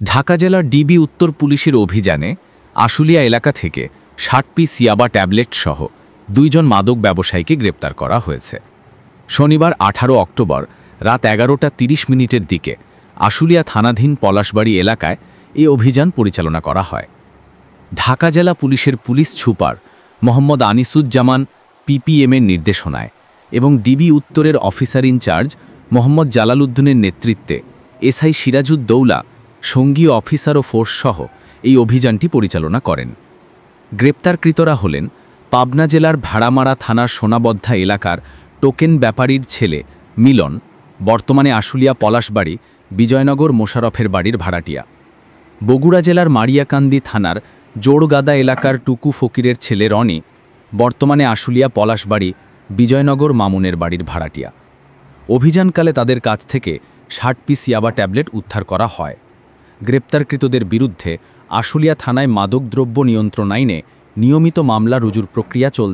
ঢাকা জেলার ডিবি উত্তর পুলিশের অভিযানে আশুলিয়া এলাকা থেকে ৬০ পিস ইয়াবা ট্যাবলেট সহ ২ জন মাদক ব্যবসায়ীকে গ্রেপ্তার করা হয়েছে। শনিবার ১৮ অক্টোবর রাত ১১টা ৩০ মিনিটের দিকে আশুলিয়া থানাধীন পলাশবাড়ি এলাকায় এই অভিযান পরিচালনা করা হয়। ঢাকা জেলা পুলিশের পুলিশ সুপার মোহাম্মদ আনিসুজ্জামান পিপিএমের নির্দেশনায় এবং ডিবি উত্তরের অফিসার ইনচার্জ মোহাম্মদ জালালউদ্দিনের নেতৃত্বে এসআই সিরাজউদ্দৌলা সঙ্গীয় অফিসার ও ফোর্স সহ এই অভিযানটি পরিচালনা করেন। গ্রেপ্তারকৃতরা হলেন পাবনা জেলার ভাড়ামারা থানার সোনাবদ্ধা এলাকার টোকেন ব্যাপারীর ছেলে মিলন, বর্তমানে আশুলিয়া পলাশবাড়ি বিজয়নগর মোশারফের বাড়ির ভাড়াটিয়া; বগুড়া জেলার মারিয়াকান্দি থানার জোড়গাদা এলাকার টুকু ফকিরের ছেলে রনি, বর্তমানে আশুলিয়া পলাশবাড়ি বিজয়নগর মামুনের বাড়ির ভাড়াটিয়া। অভিযানকালে তাদের কাছ থেকে ৬০ পিস ইয়াবা ট্যাবলেট উদ্ধার করা হয়। গ্রেপ্তারকৃতদের বিরুদ্ধে আশুলিয়া থানায় মাদকদ্রব্য নিয়ন্ত্রণ আইনে নিয়মিত মামলা রুজুর প্রক্রিয়া চলছে।